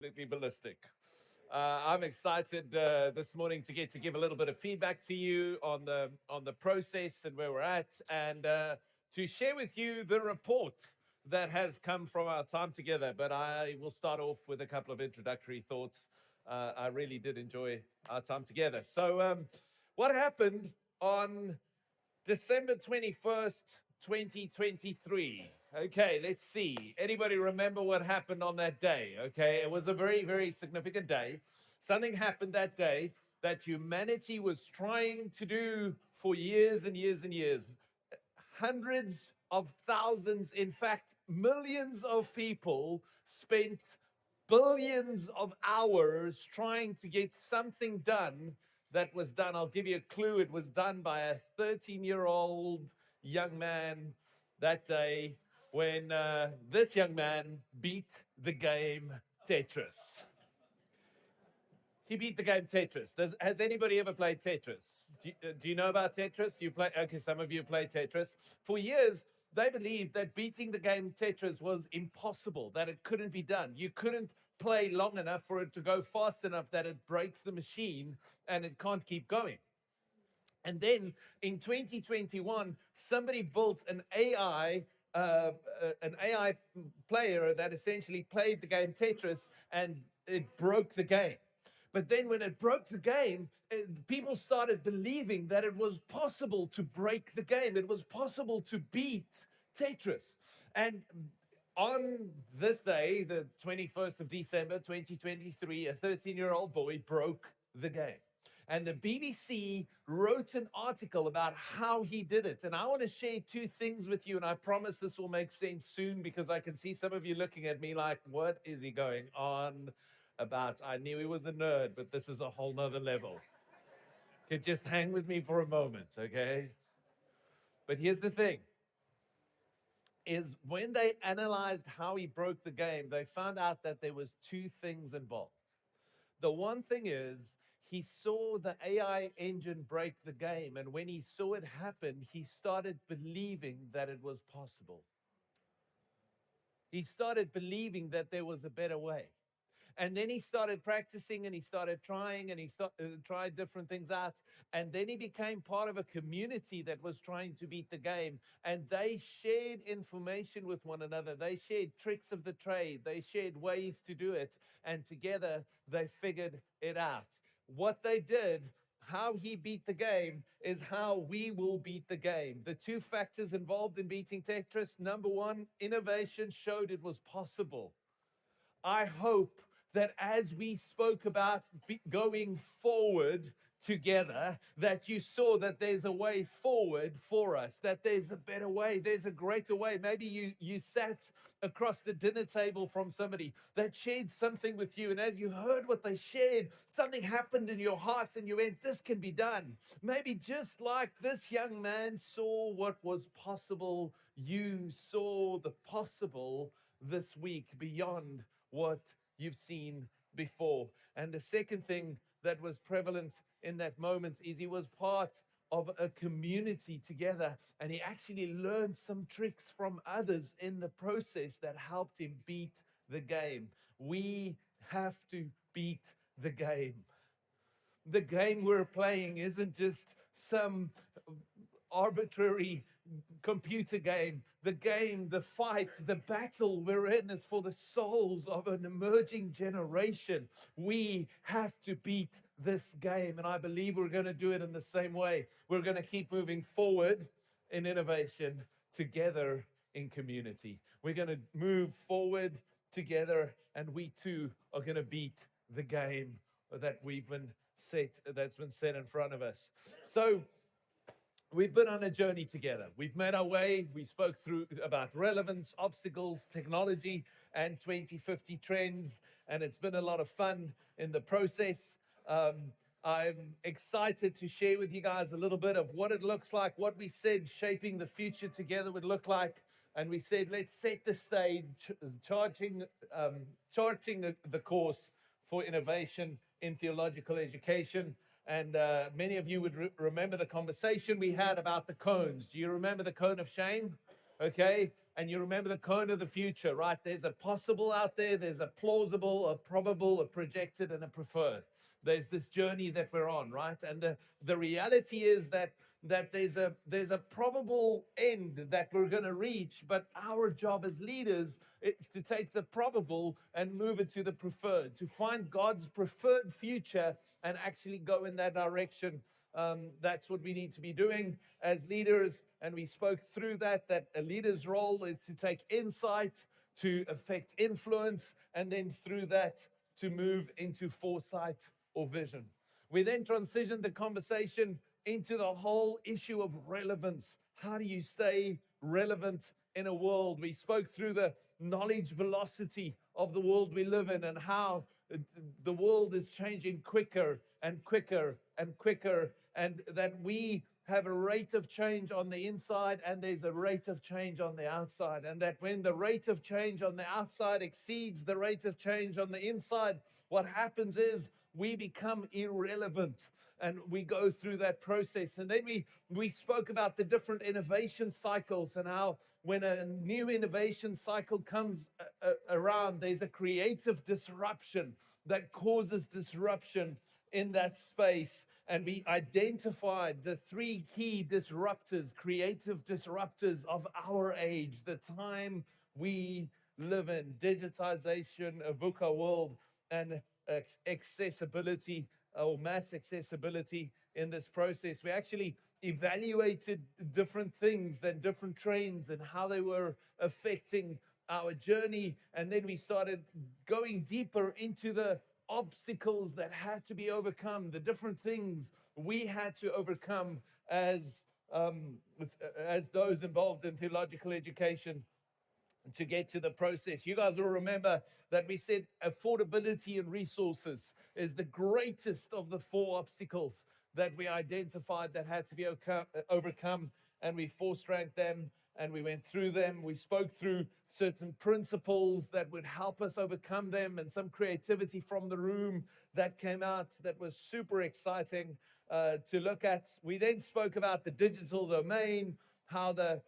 absolutely ballistic. I'm excited this morning to give a little bit of feedback to you on the process and where we're at, and to share with you the report that has come from our time together. But I will start off with a couple of introductory thoughts. I really did enjoy our time together. So, what happened on December 21st, 2023? Okay, let's see. Anybody remember what happened on that day? Okay, it was a very, very significant day. Something happened that day that humanity was trying to do for years and years and years. Hundreds of thousands, in fact, millions of people spent billions of hours trying to get something done that was done. I'll give you a clue. It was done by a 13-year-old young man that day when this young man beat the game Tetris. He beat the game Tetris. Has anybody ever played Tetris? Do you know about Tetris? You play? Okay, some of you play Tetris. For years, they believed that beating the game Tetris was impossible, that it couldn't be done. You couldn't play long enough for it to go fast enough that it breaks the machine and it can't keep going. And then in 2021, somebody built an AI player that essentially played the game Tetris, and it broke the game. But then when it broke the game, people started believing that it was possible to break the game. It was possible to beat Tetris. And on this day, the 21st of December, 2023, a 13-year-old boy broke the game. And the BBC wrote an article about how he did it. And I want to share two things with you. And I promise this will make sense soon, because I can see some of you looking at me like, what is he going on about? I knew he was a nerd, but this is a whole nother level. Okay, just hang with me for a moment, okay? But here's the thing, is when they analyzed how he broke the game, they found out that there was two things involved. The one thing is, he saw the AI engine break the game, and when he saw it happen, he started believing that it was possible. He started believing that there was a better way. And then he started practicing, and he started trying, and he tried different things out. And then he became part of a community that was trying to beat the game. And they shared information with one another. They shared tricks of the trade. They shared ways to do it. And together they figured it out. What they did, how he beat the game, is how we will beat the game. The two factors involved in beating Tetris: number one, innovation showed it was possible. I hope that as we spoke about going forward together, that you saw that there's a way forward for us, that there's a better way, there's a greater way. Maybe you sat across the dinner table from somebody that shared something with you, and as you heard what they shared, something happened in your heart and you went, this can be done. Maybe just like this young man saw what was possible, you saw the possible this week beyond what you've seen before. And the second thing that was prevalent in that moment is he was part of a community together, and he actually learned some tricks from others in the process that helped him beat the game. We have to beat the game. The game we're playing isn't just some arbitrary computer game. The game, the fight, the battle we're in is for the souls of an emerging generation. We have to beat this game, and I believe we're going to do it in the same way. We're going to keep moving forward in innovation together in community. We're going to move forward together, and we too are going to beat the game that's been set in front of us. So we've been on a journey together. We've made our way. We spoke through about relevance, obstacles, technology, and 2050 trends. And it's been a lot of fun in the process. I'm excited to share with you guys a little bit of what it looks like, what we said shaping the future together would look like. And we said, let's set the stage, charting the course for innovation in theological education. And many of you would remember the conversation we had about the cones. Do you remember the cone of shame? Okay, And you remember the cone of the future, right? There's a possible out there, there's a plausible, a probable, a projected, and a preferred. There's this journey that we're on, right? And the reality is that there's a probable end that we're going to reach, but our job as leaders is to take the probable and move it to the preferred, to find God's preferred future and actually go in that direction. That's what we need to be doing as leaders. And we spoke through that a leader's role is to take insight, to affect influence, and then through that to move into foresight or vision. We then transitioned the conversation into the whole issue of relevance. How do you stay relevant in a world? We spoke through the knowledge velocity of the world we live in and how the world is changing quicker and quicker and quicker, and that we have a rate of change on the inside and there's a rate of change on the outside, and that when the rate of change on the outside exceeds the rate of change on the inside, what happens is we become irrelevant. And we go through that process. And then we spoke about the different innovation cycles and how when a new innovation cycle comes around, there's a creative disruption that causes disruption in that space. And we identified the 3 key disruptors, creative disruptors of our age, the time we live in, digitization, a VUCA world, and accessibility or mass accessibility in this process. We actually evaluated different things and different trends and how they were affecting our journey. And then we started going deeper into the obstacles that had to be overcome, the different things we had to overcome as those involved in theological education to get to the process. You guys will remember that we said affordability and resources is the greatest of the 4 obstacles that we identified that had to be overcome, and we force ranked them and we went through them. We spoke through certain principles that would help us overcome them and some creativity from the room that came out that was super exciting to look at. We then spoke about the digital domain, how the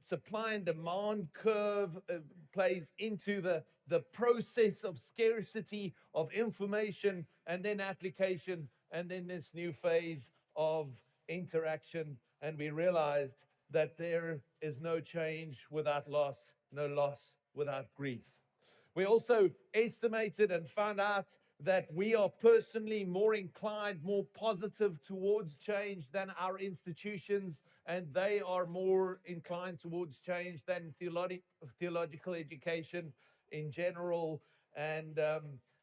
supply and demand curve plays into the process of scarcity of information and then application, and then this new phase of interaction. And we realized that there is no change without loss, no loss without grief. We also estimated and found out that we are personally more inclined, more positive towards change than our institutions, and they are more inclined towards change than theological education in general. And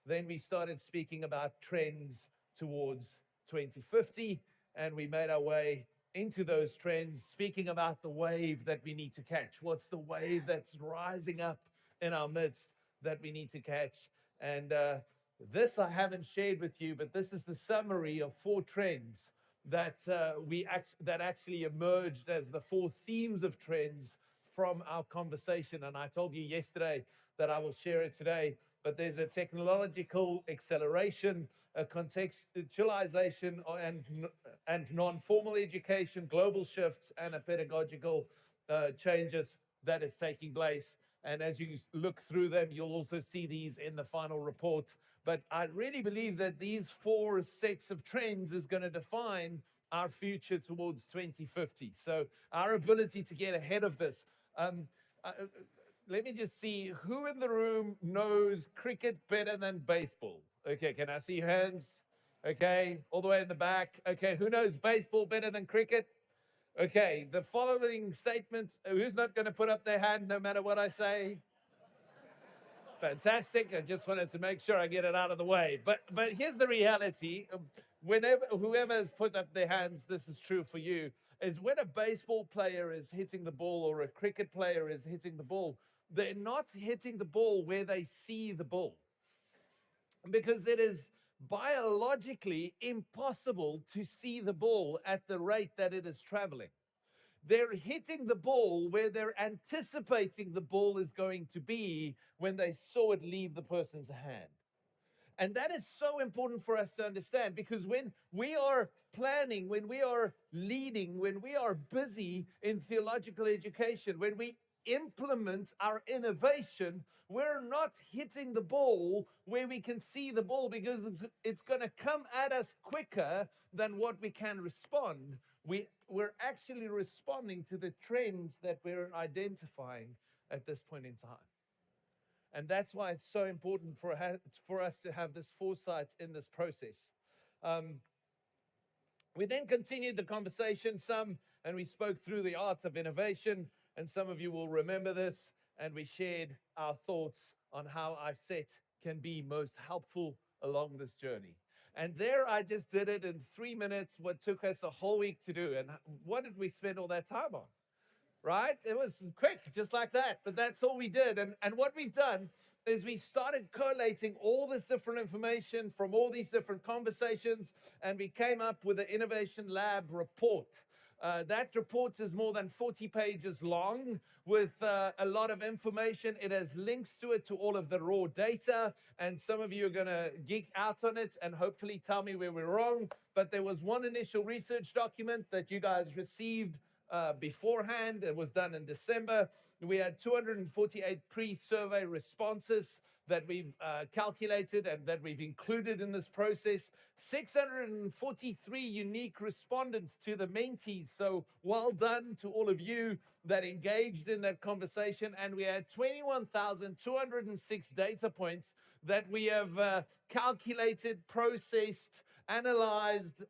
then we started speaking about trends towards 2050, and we made our way into those trends, speaking about the wave that we need to catch. What's the wave that's rising up in our midst that we need to catch? And this I haven't shared with you, but this is the summary of 4 trends that that actually emerged as the 4 themes of trends from our conversation. And I told you yesterday that I will share it today. But there's a technological acceleration, a contextualization, and non-formal education, global shifts, and a pedagogical changes that is taking place. And as you look through them, you'll also see these in the final report. But I really believe that these 4 sets of trends is going to define our future towards 2050. So our ability to get ahead of this. Let me just see who in the room knows cricket better than baseball. Okay, can I see your hands? Okay, all the way in the back. Okay, who knows baseball better than cricket? Okay, the following statements. Who's not going to put up their hand no matter what I say? Fantastic. I just wanted to make sure I get it out of the way. But here's the reality. Whenever whoever has put up their hands, this is true for you, is when a baseball player is hitting the ball or a cricket player is hitting the ball, they're not hitting the ball where they see the ball, because it is biologically impossible to see the ball at the rate that it is traveling. They're hitting the ball where they're anticipating the ball is going to be when they saw it leave the person's hand. And that is so important for us to understand, because when we are planning, when we are leading, when we are busy in theological education, when we implement our innovation, we're not hitting the ball where we can see the ball, because it's going to come at us quicker than what we can respond. We're actually responding to the trends that we're identifying at this point in time. And that's why it's so important for us to have this foresight in this process. We then continued the conversation some, and we spoke through the art of innovation. And some of you will remember this. And we shared our thoughts on how our set can be most helpful along this journey. And there I just did it in 3 minutes, what took us a whole week to do. And what did we spend all that time on? Right? It was quick, just like that. But that's all we did. And what we've done is we started collating all this different information from all these different conversations, and we came up with the Innovation Lab report. That report is more than 40 pages long with a lot of information. It has links to it, to all of the raw data, and some of you are going to geek out on it and hopefully tell me where we're wrong. But there was one initial research document that you guys received beforehand. It was done in December. We had 248 pre-survey responses that we've calculated and that we've included in this process. 643 unique respondents to the mentees. So well done to all of you that engaged in that conversation. And we had 21,206 data points that we have calculated, processed, analyzed,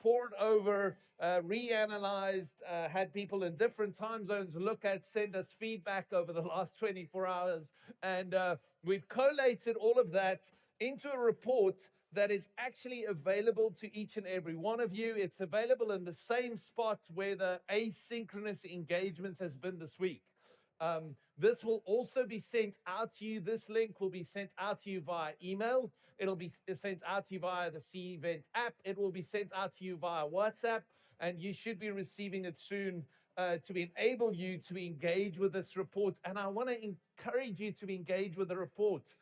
poured over, reanalyzed, had people in different time zones look at, send us feedback over the last 24 hours. And we've collated all of that into a report that is actually available to each and every one of you. It's available in the same spot where the asynchronous engagements has been this week. This will also be sent out to you. This link will be sent out to you via email. It'll be sent out to you via the C-Event app. It will be sent out to you via WhatsApp, and you should be receiving it soon to enable you to engage with this report. And I want to encourage you to engage with the report.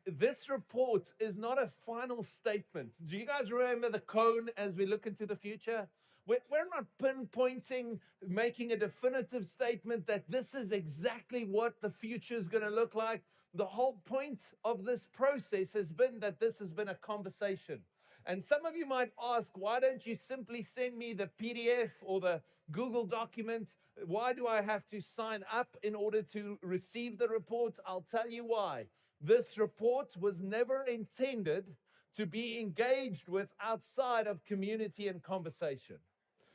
This report is not a final statement. Do you guys remember the cone as we look into the future? We're not pinpointing, making a definitive statement that this is exactly what the future is going to look like. The whole point of this process has been that this has been a conversation. And some of you might ask, why don't you simply send me the PDF or the Google document? Why do I have to sign up in order to receive the report? I'll tell you why. This report was never intended to be engaged with outside of community and conversation.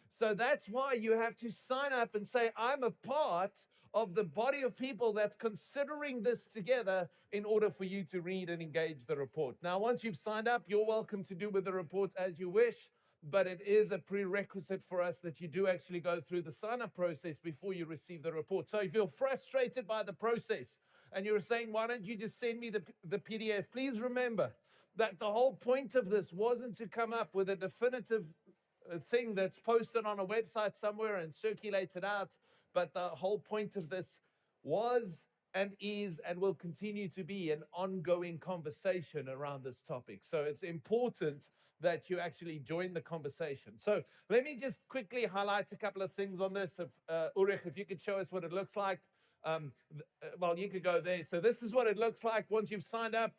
So that's why you have to sign up and say, I'm a part of the body of people that's considering this together in order for you to read and engage the report. Now, once you've signed up, you're welcome to do with the report as you wish, but it is a prerequisite for us that you do actually go through the sign-up process before you receive the report. So if you're frustrated by the process and you're saying, why don't you just send me the PDF? Please remember that the whole point of this wasn't to come up with a definitive thing that's posted on a website somewhere and circulated out. But the whole point of this was and is and will continue to be an ongoing conversation around this topic. So it's important that you actually join the conversation. So let me just quickly highlight a couple of things on this. Ulrich, if you could show us what it looks like. Well, you could go there. So this is what it looks like once you've signed up.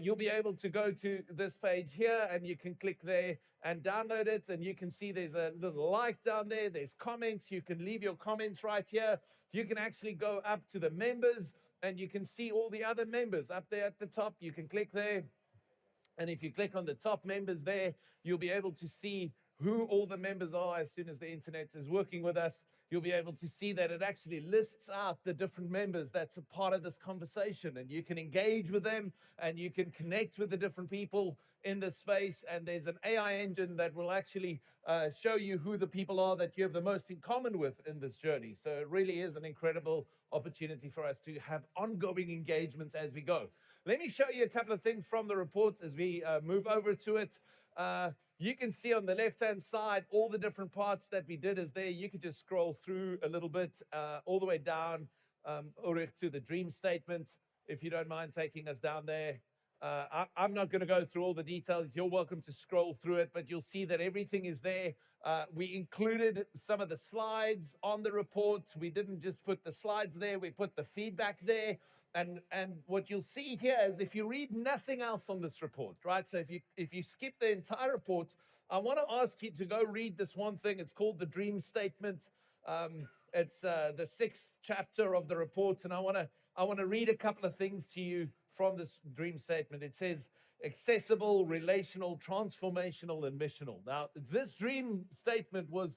You'll be able to go to this page here, and you can click there and download it. And you can see there's a little like down there. There's comments. You can leave your comments right here. You can actually go up to the members, and you can see all the other members up there at the top. You can click there. And if you click on the top members there, you'll be able to see who all the members are. As soon as the internet is working with us, you'll be able to see that it actually lists out the different members that's a part of this conversation, and you can engage with them and you can connect with the different people in this space. And there's an AI engine that will actually show you who the people are that you have the most in common with in this journey. So it really is an incredible opportunity for us to have ongoing engagements as we go. Let me show you a couple of things from the report as we move over to it. You can see on the left-hand side, all the different parts that we did is there. You could just scroll through a little bit, all the way down, Ulrich, to the dream statement, if you don't mind taking us down there. I'm not going to go through all the details. You're welcome to scroll through it, but you'll see that everything is there. We included some of the slides on the report. We didn't just put the slides there, we put the feedback there. And what you'll see here is if you read nothing else on this report, right? So if you skip the entire report, I want to ask you to go read this one thing. It's called the dream statement. It's the 6th chapter of the report, and I want to read a couple of things to you from this dream statement. It says accessible, relational, transformational, and missional. Now, this dream statement was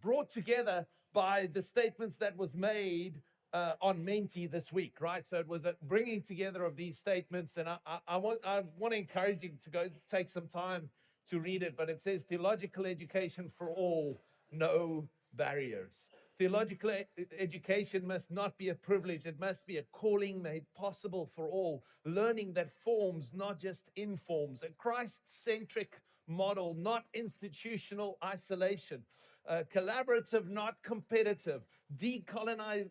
brought together by the statements that was made on Menti this week, right? So it was a bringing together of these statements, and I want to encourage you to go take some time to read it. But it says theological education for all, no barriers. Theological education must not be a privilege. It must be a calling made possible for all. Learning that forms, not just informs. A Christ-centric model, not institutional isolation. Collaborative, not competitive. Decolonized,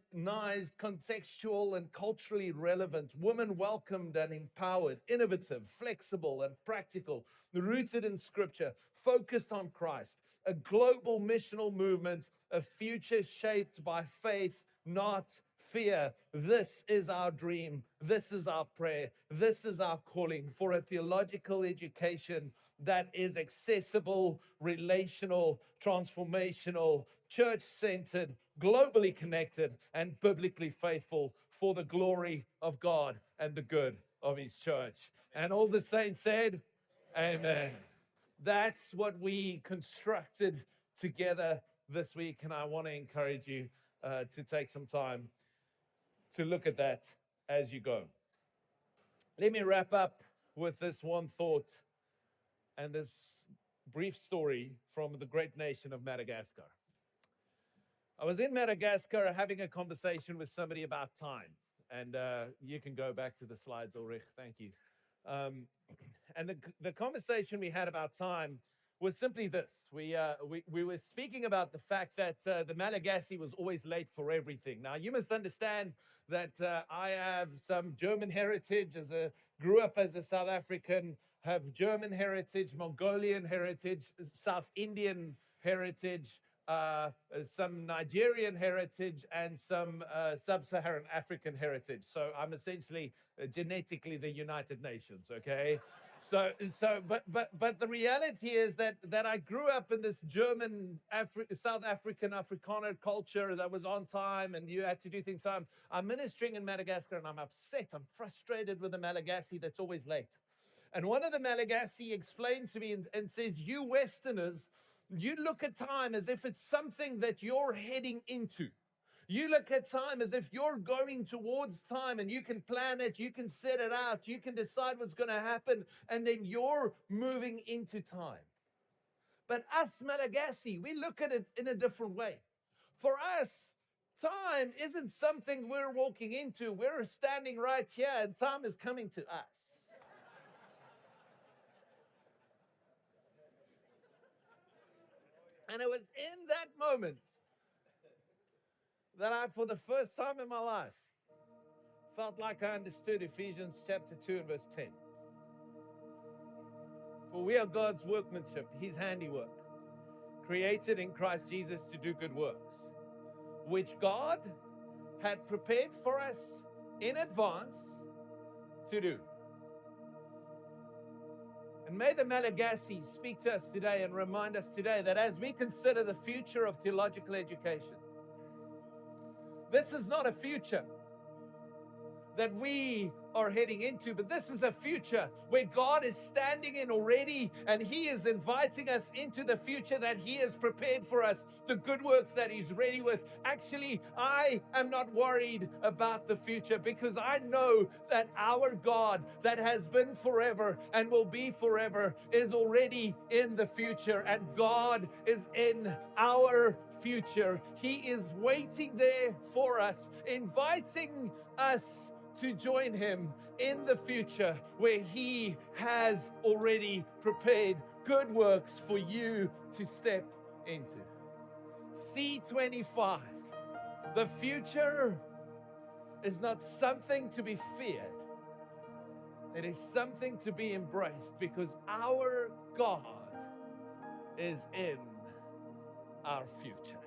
contextual, and culturally relevant. Women welcomed and empowered. Innovative, flexible, and practical. Rooted in Scripture. Focused on Christ. A global missional movement, a future shaped by faith, not fear. This is our dream. This is our prayer. This is our calling for a theological education that is accessible, relational, transformational, church-centered, globally connected, and biblically faithful for the glory of God and the good of His church. And all the saints said, Amen. That's what we constructed together this week, and I want to encourage you to take some time to look at that as you go. Let me wrap up with this one thought and this brief story from the great nation of Madagascar. I was in Madagascar having a conversation with somebody about time, and you can go back to the slides, Ulrich, thank you. And the conversation we had about time was simply this. We were speaking about the fact that the Malagasy was always late for everything. Now, you must understand that I have some German heritage, grew up as a South African, have German heritage, Mongolian heritage, South Indian heritage, some Nigerian heritage, and some sub-Saharan African heritage. So I'm essentially genetically the United Nations, okay? But the reality is that I grew up in this German, South African, Afrikaner culture that was on time, and you had to do things. So I'm ministering in Madagascar, and I'm upset. I'm frustrated with the Malagasy that's always late. And one of the Malagasy explained to me and says, you Westerners, you look at time as if it's something that you're heading into. You look at time as if you're going towards time, and you can plan it, you can set it out, you can decide what's going to happen, and then you're moving into time. But us Malagasy, we look at it in a different way. For us, time isn't something we're walking into. We're standing right here, and time is coming to us. And it was in that moment that I, for the first time in my life, felt like I understood Ephesians chapter 2 and verse 10. For we are God's workmanship, His handiwork, created in Christ Jesus to do good works, which God had prepared for us in advance to do. And may the Malagasy speak to us today and remind us today that as we consider the future of theological education, this is not a future that we are heading into, but this is a future where God is standing in already, and He is inviting us into the future that He has prepared for us, the good works that He's ready with. Actually, I am not worried about the future, because I know that our God that has been forever and will be forever is already in the future, and God is in our future. He is waiting there for us, inviting us to join Him in the future where He has already prepared good works for you to step into. C25. The future is not something to be feared. It is something to be embraced because our God is in our future.